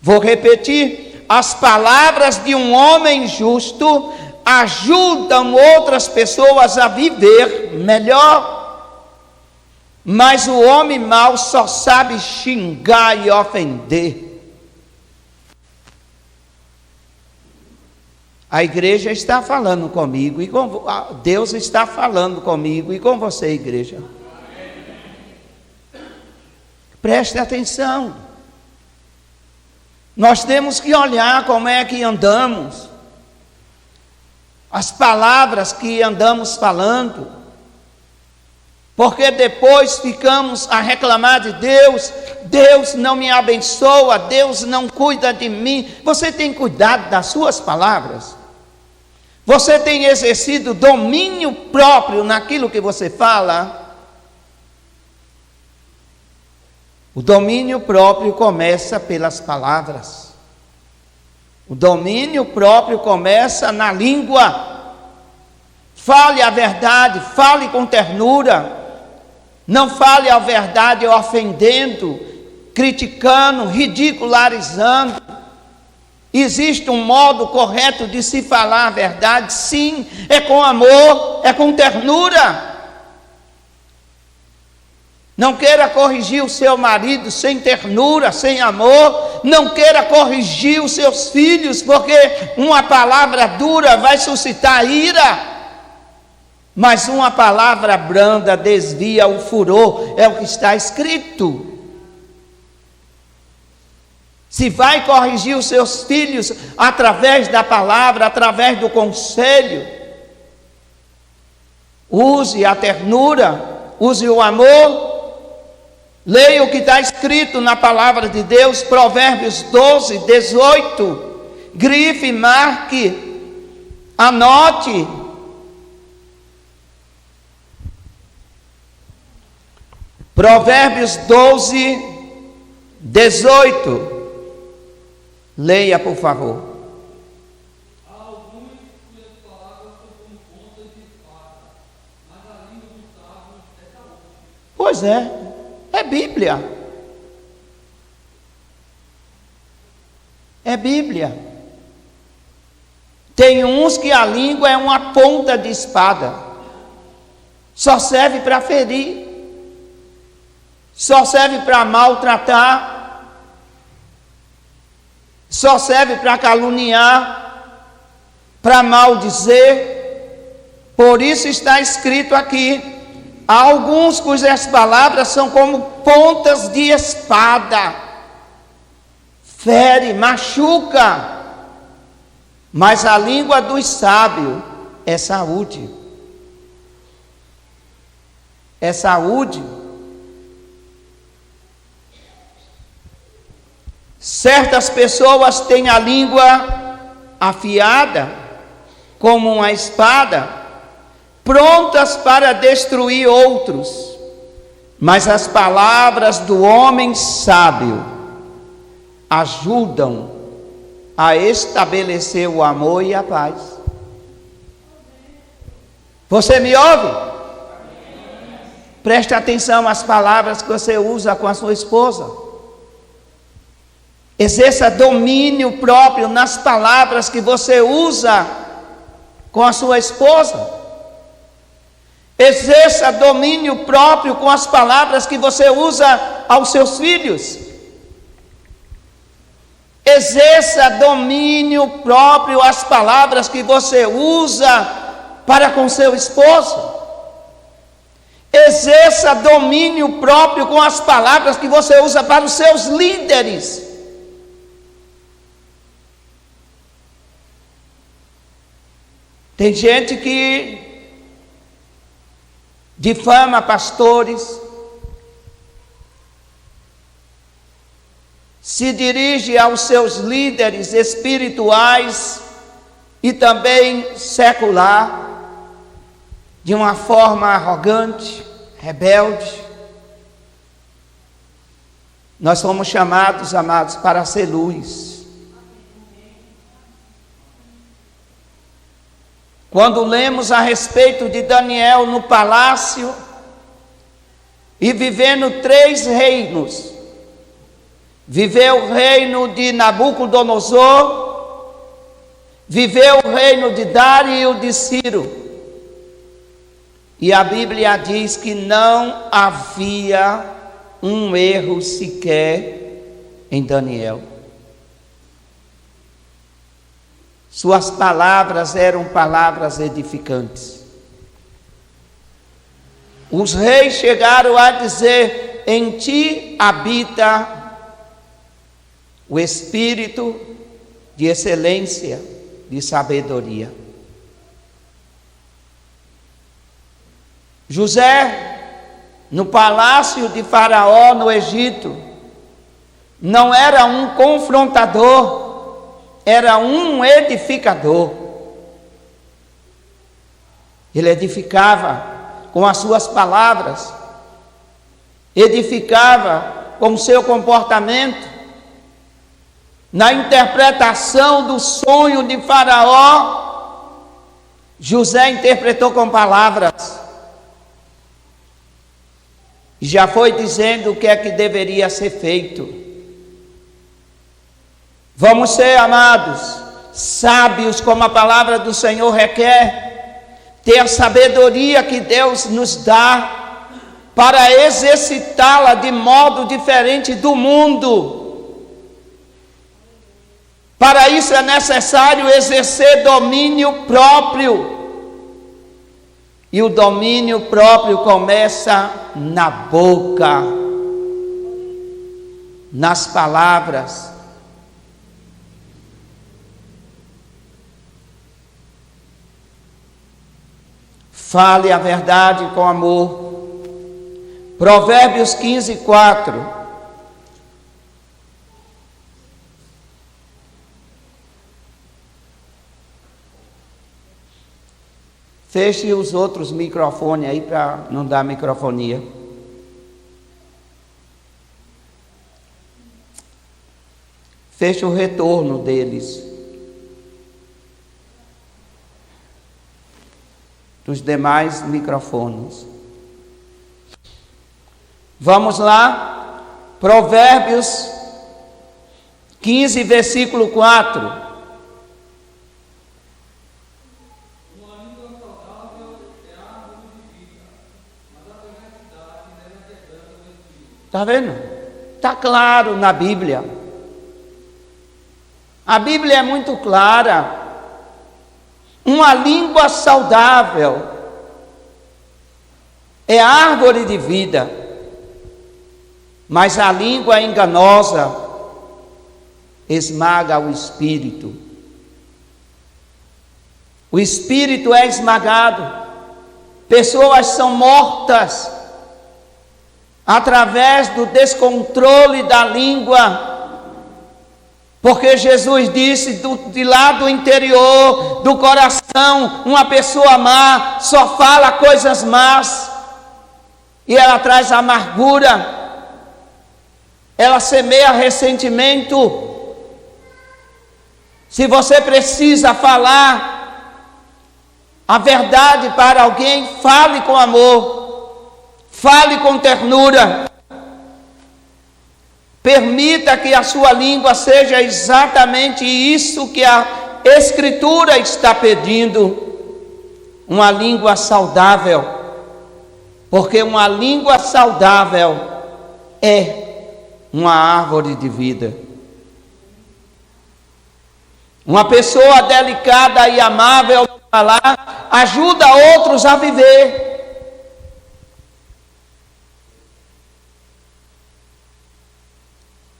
Vou repetir: as palavras de um homem justo ajudam outras pessoas a viver melhor. Mas o homem mau só sabe xingar e ofender. A igreja está falando comigo, e Deus está falando comigo e com você, igreja. Preste atenção. Nós temos que olhar como é que andamos, as palavras que andamos falando. Porque depois ficamos a reclamar de Deus. Deus não me abençoa, Deus não cuida de mim. Você tem cuidado das suas palavras? Você tem exercido domínio próprio naquilo que você fala? O domínio próprio começa pelas palavras. O domínio próprio começa na língua. Fale a verdade, fale com ternura. Não fale a verdade ofendendo, criticando, ridicularizando. Existe um modo correto de se falar a verdade, sim, é com amor, é com ternura. Não queira corrigir o seu marido sem ternura, sem amor. Não queira corrigir os seus filhos, porque uma palavra dura vai suscitar ira. Mas uma palavra branda desvia o furor, é o que está escrito. Se vai corrigir os seus filhos através da palavra, através do conselho, use a ternura, use o amor. Leia o que está escrito na palavra de Deus, Provérbios 12, 18. Grife, marque, anote. Provérbios 12, 18. Leia, por favor. Há alguns cujas palavras são como pontas de espada, mas a língua dos sábios é saúde. Pois é Bíblia. É Bíblia. Tem uns que a língua é uma ponta de espada, só serve para ferir, só serve para maltratar, só serve para caluniar, para maldizer. Por isso está escrito aqui: há alguns cujas palavras são como pontas de espada, fere, machuca, mas a língua dos sábios é saúde. É saúde. Certas pessoas têm a língua afiada, como uma espada, prontas para destruir outros, mas as palavras do homem sábio ajudam a estabelecer o amor e a paz. Você me ouve? Preste atenção às palavras que você usa com a sua esposa. Exerça domínio próprio nas palavras que você usa com a sua esposa. Exerça domínio próprio com as palavras que você usa aos seus filhos. Exerça domínio próprio as palavras que você usa para com seu esposo. Exerça domínio próprio com as palavras que você usa para os seus líderes. Tem gente que difama pastores, se dirige aos seus líderes espirituais e também secular, de uma forma arrogante, rebelde. Nós somos chamados, amados, para ser luz. Quando lemos a respeito de Daniel no palácio e vivendo 3 reinos, viveu o reino de Nabucodonosor, viveu o reino de Dário e de Ciro. E a Bíblia diz que não havia um erro sequer em Daniel. Suas palavras eram palavras edificantes. Os reis chegaram a dizer: em ti habita o espírito de excelência, de sabedoria. José, no palácio de Faraó, no Egito, não era um confrontador, era um edificador. Ele edificava com as suas palavras, edificava com o seu comportamento. Na interpretação do sonho de Faraó, José interpretou com palavras. E já foi dizendo o que é que deveria ser feito. Vamos ser, amados, sábios como a palavra do Senhor requer, ter a sabedoria que Deus nos dá para exercitá-la de modo diferente do mundo. Para isso é necessário exercer domínio próprio. E o domínio próprio começa na boca, nas palavras. Fale a verdade com amor. Provérbios 15:4. Feche os outros microfones aí para não dar microfonia. Feche o retorno deles. Dos demais microfones. Vamos lá. Provérbios 15, versículo 4. Está vendo? Está claro na Bíblia. A Bíblia é muito clara. Uma língua saudável é árvore de vida, mas a língua enganosa esmaga o espírito. O espírito é esmagado. Pessoas são mortas através do descontrole da língua, porque Jesus disse: de lá do interior do coração, uma pessoa má só fala coisas más, e ela traz amargura, ela semeia ressentimento. Se você precisa falar a verdade para alguém, fale com amor. Fale com ternura. Permita que a sua língua seja exatamente isso que a Escritura está pedindo. Uma língua saudável. Porque uma língua saudável é uma árvore de vida. Uma pessoa delicada e amável de falar ajuda outros a viver.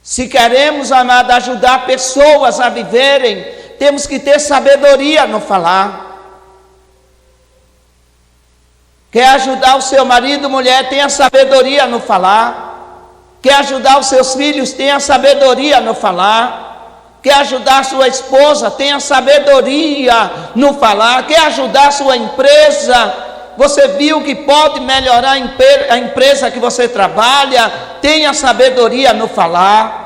Se queremos, amado, ajudar pessoas a viverem, temos que ter sabedoria no falar. Quer ajudar o seu marido, mulher, tenha sabedoria no falar. Quer ajudar os seus filhos, tenha sabedoria no falar. Quer ajudar sua esposa, tenha sabedoria no falar. Quer ajudar sua empresa, você viu que pode melhorar a empresa que você trabalha, tenha sabedoria no falar.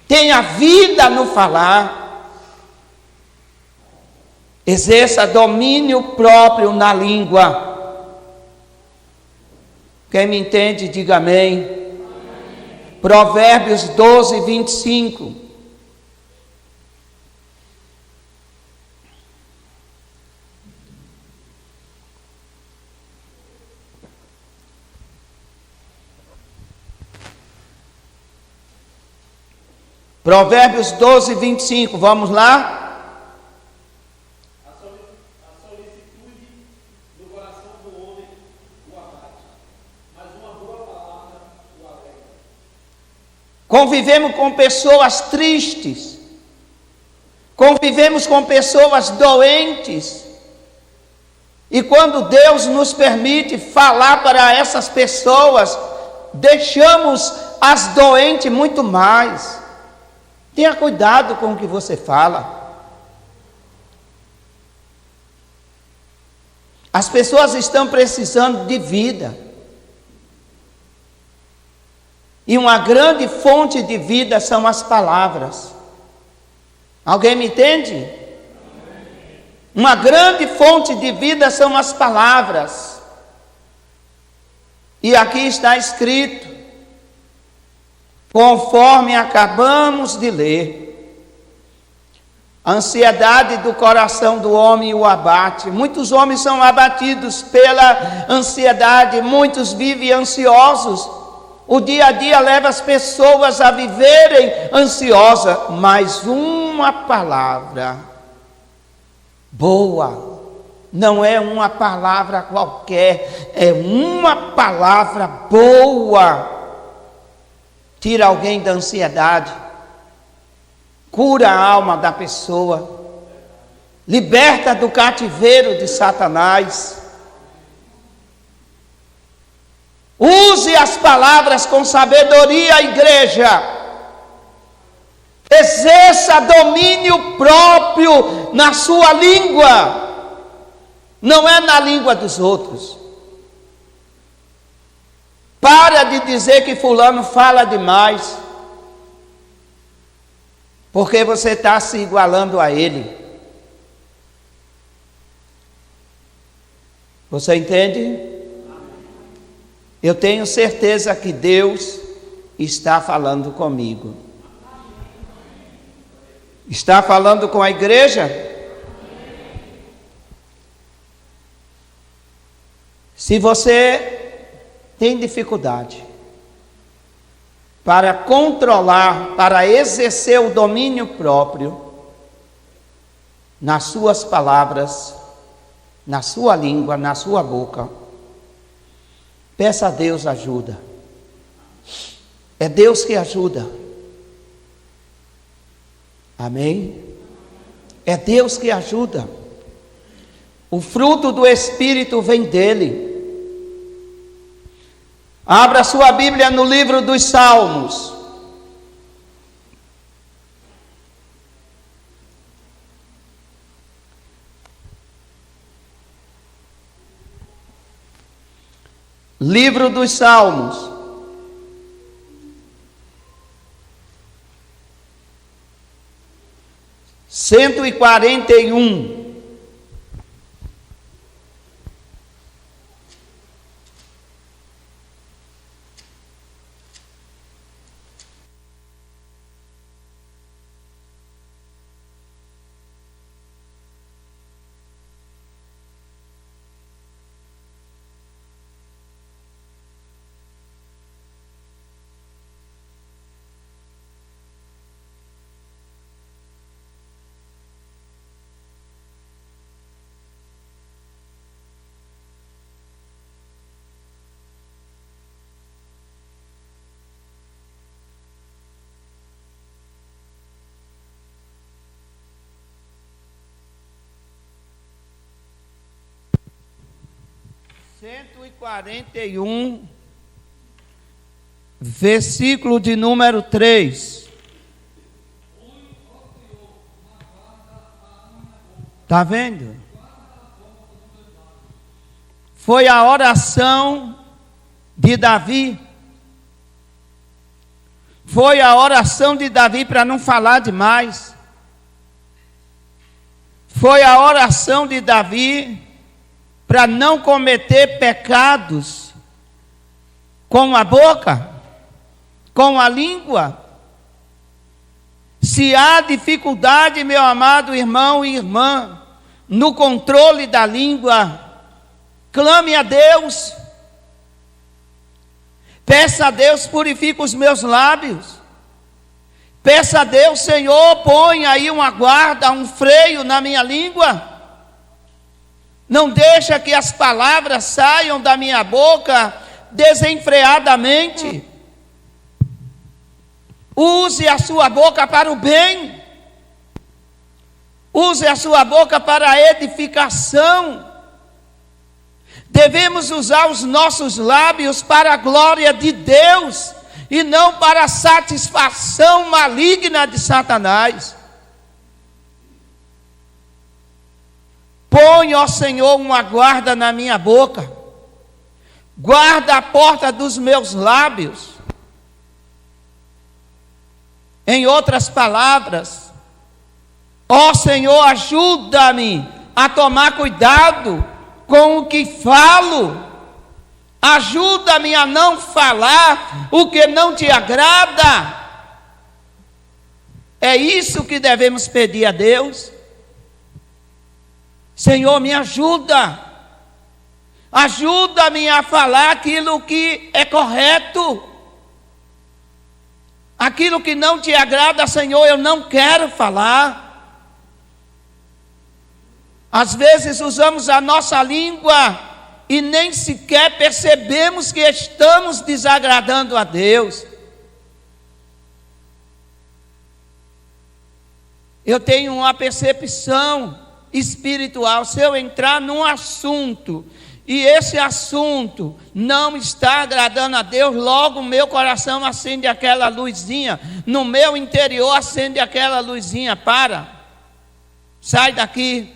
Tenha vida no falar. Exerça domínio próprio na língua. Quem me entende, diga amém. Amém. Provérbios 12, 25. Provérbios 12, 25, vamos lá? A solicitude do coração do homem o abate, mas uma boa palavra o alegra. Convivemos com pessoas tristes, convivemos com pessoas doentes, e quando Deus nos permite falar para essas pessoas, deixamos as doentes muito mais. Tenha cuidado com o que você fala. As pessoas estão precisando de vida. E uma grande fonte de vida são as palavras. Alguém me entende? Uma grande fonte de vida são as palavras. E aqui está escrito, conforme acabamos de ler, a ansiedade do coração do homem o abate. Muitos homens são abatidos pela ansiedade, muitos vivem ansiosos. O dia a dia leva as pessoas a viverem ansiosas, mas uma palavra boa, não é uma palavra qualquer, é uma palavra boa. Tira alguém da ansiedade, cura a alma da pessoa, liberta do cativeiro de Satanás. Use as palavras com sabedoria, igreja. Exerça domínio próprio na sua língua, não é na língua dos outros. Para de dizer que fulano fala demais, porque você está se igualando a ele. Você entende? Eu tenho certeza que Deus está falando comigo. Está falando com a igreja? Se você tem dificuldade para controlar, para exercer o domínio próprio nas suas palavras, na sua língua, na sua boca, peça a Deus ajuda. É Deus que ajuda. Amém? É Deus que ajuda. O fruto do Espírito vem dele. Abra sua Bíblia no livro dos Salmos. Livro dos Salmos. Cento e 141. 141, versículo de número 3. Está vendo? Foi a oração de Davi. Foi a oração de Davi para não falar demais. Foi a oração de Davi para não cometer pecados com a boca, com a língua. Se há dificuldade, meu amado irmão e irmã, no controle da língua, clame a Deus. Peça a Deus, purifica os meus lábios. Peça a Deus, Senhor, põe aí uma guarda, um freio na minha língua. Não deixa que as palavras saiam da minha boca desenfreadamente. Use a sua boca para o bem. Use a sua boca para a edificação. Devemos usar os nossos lábios para a glória de Deus e não para a satisfação maligna de Satanás. Põe, ó Senhor, uma guarda na minha boca. Guarda a porta dos meus lábios. Em outras palavras, ó Senhor, ajuda-me a tomar cuidado com o que falo. Ajuda-me a não falar o que não te agrada. É isso que devemos pedir a Deus. Senhor, me ajuda. Ajuda-me a falar aquilo que é correto. Aquilo que não te agrada, Senhor, eu não quero falar. Às vezes usamos a nossa língua e nem sequer percebemos que estamos desagradando a Deus. Eu tenho uma percepção espiritual. Se eu entrar num assunto e esse assunto não está agradando a Deus, logo o meu coração acende aquela luzinha, no meu interior acende aquela luzinha. Para, sai daqui.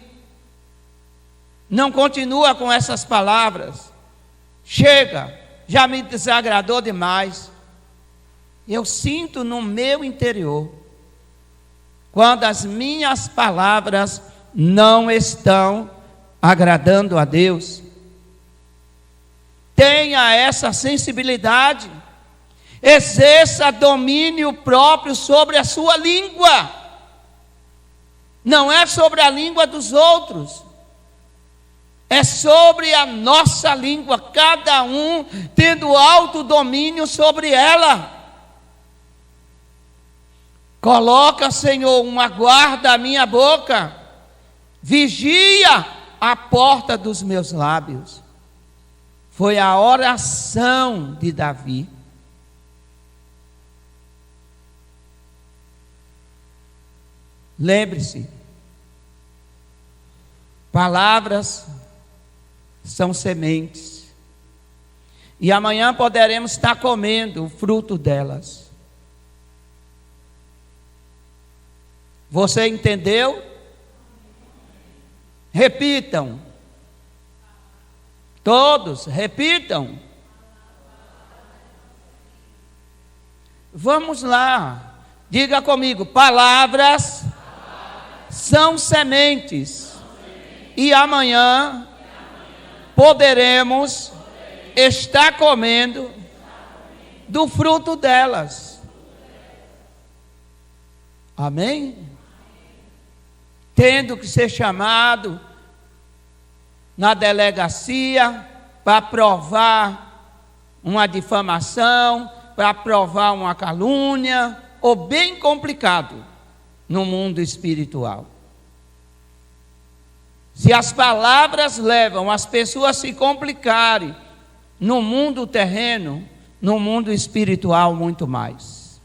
Não continua com essas palavras. Chega, já me desagradou demais. Eu sinto no meu interior, quando as minhas palavras não estão agradando a Deus. Tenha essa sensibilidade. Exerça domínio próprio sobre a sua língua. Não é sobre a língua dos outros. É sobre a nossa língua, cada um tendo autodomínio sobre ela. Coloca, Senhor, uma guarda à minha boca, vigia a porta dos meus lábios. Foi a oração de Davi. Lembre-se, palavras são sementes, e amanhã poderemos estar comendo o fruto delas. Você entendeu? Repitam. Todos, repitam. Vamos lá. Diga comigo: palavras são sementes. E amanhã poderemos estar comendo do fruto delas. Amém? Tendo que ser chamado na delegacia para provar uma difamação, para provar uma calúnia, ou bem complicado no mundo espiritual. Se as palavras levam as pessoas a se complicarem no mundo terreno, no mundo espiritual muito mais.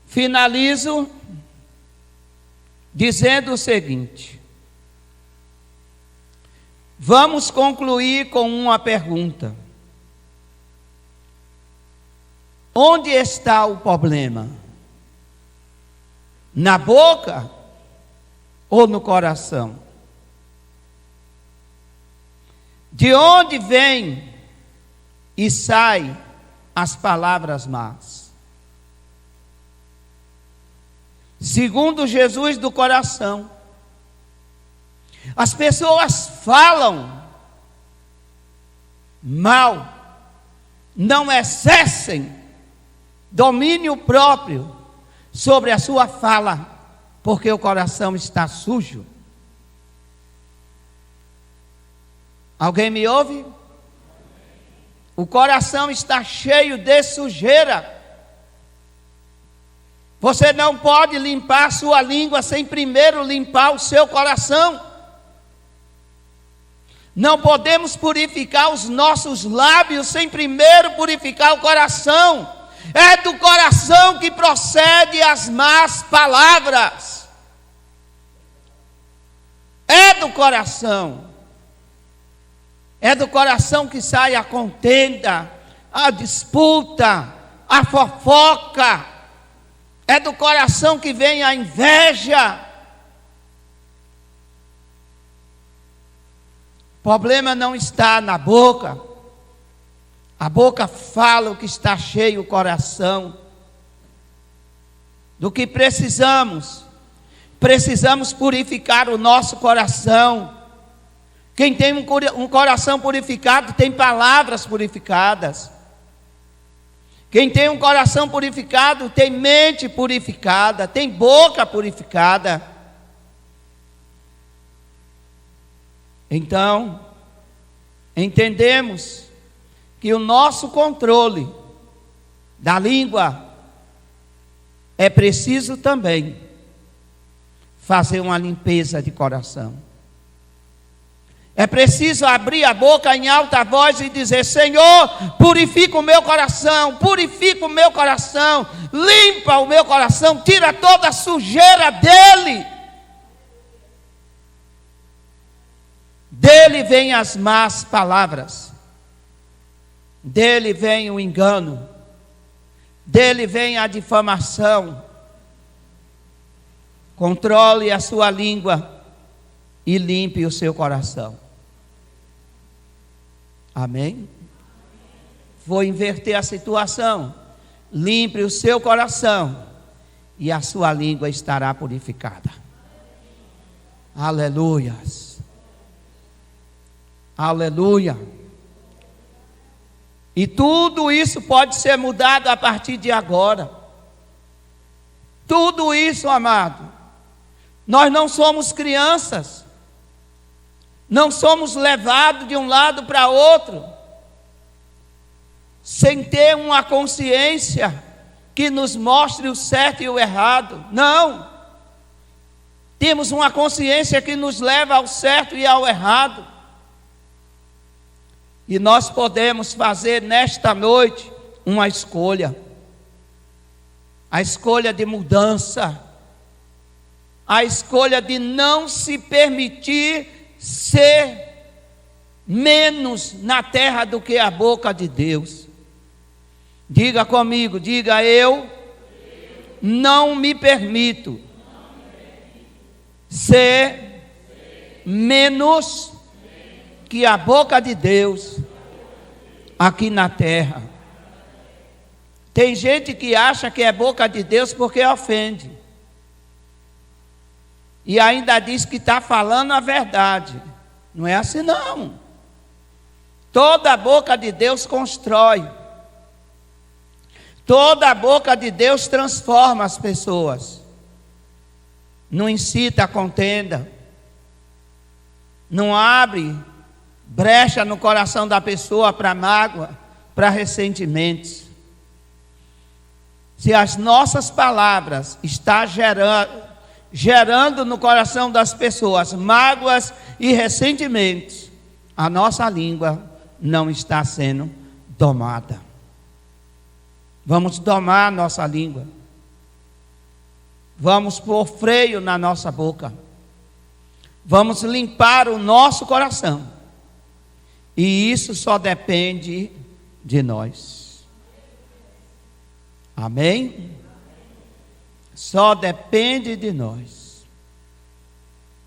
Finalizo dizendo o seguinte: Vamos concluir com uma pergunta: onde está o problema? Na boca ou no coração? De onde vem e sai as palavras más? Segundo Jesus, do coração. As pessoas falam mal, não exercem domínio próprio sobre a sua fala, porque o coração está sujo. Alguém me ouve? O coração está cheio de sujeira. Você não pode limpar a sua língua sem primeiro limpar o seu coração. Não podemos purificar os nossos lábios sem primeiro purificar o coração. É do coração que procede as más palavras. É do coração. É do coração que sai a contenda, a disputa, a fofoca. É do coração que vem a inveja. O problema não está na boca. A boca fala o que está cheio o coração. Do que precisamos. Precisamos purificar o nosso coração. Quem tem um coração purificado tem palavras purificadas. Quem tem um coração purificado tem mente purificada, tem boca purificada. Então, entendemos que o nosso controle da língua é preciso também fazer uma limpeza de coração. É preciso abrir a boca em alta voz e dizer: Senhor, purifica o meu coração, purifica o meu coração, limpa o meu coração, tira toda a sujeira dele. Dele vêm as más palavras, dele vem o engano, dele vem a difamação. Controle a sua língua e limpe o seu coração. Amém? Vou inverter a situação. Limpe o seu coração e a sua língua estará purificada. Aleluias. Aleluia. E tudo isso pode ser mudado a partir de agora. Tudo isso, amado. Nós não somos crianças. Não somos levados de um lado para outro, sem ter uma consciência que nos mostre o certo e o errado. Não. Temos uma consciência que nos leva ao certo e ao errado. E nós podemos fazer nesta noite uma escolha. A escolha de mudança. A escolha de não se permitir ser menos na terra do que a boca de Deus. Diga comigo, diga: eu não me permito ser menos que a boca de Deus aqui na terra. Tem gente que acha que é boca de Deus porque ofende. E ainda diz que está falando a verdade. Não é assim não. Toda a boca de Deus constrói. Toda a boca de Deus transforma as pessoas. Não incita a contenda. Não abre brecha no coração da pessoa para mágoa, para ressentimentos. Se as nossas palavras estão gerando no coração das pessoas mágoas e ressentimentos, a nossa língua não está sendo domada. Vamos domar a nossa língua. Vamos pôr freio na nossa boca. Vamos limpar o nosso coração E isso só depende de nós. Amém? Só depende de nós.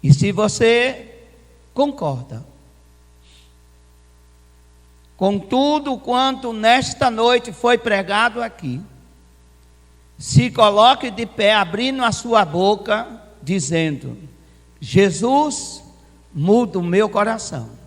E se você concorda com tudo quanto nesta noite foi pregado aqui, se coloque de pé, abrindo a sua boca, dizendo: Jesus, muda o meu coração.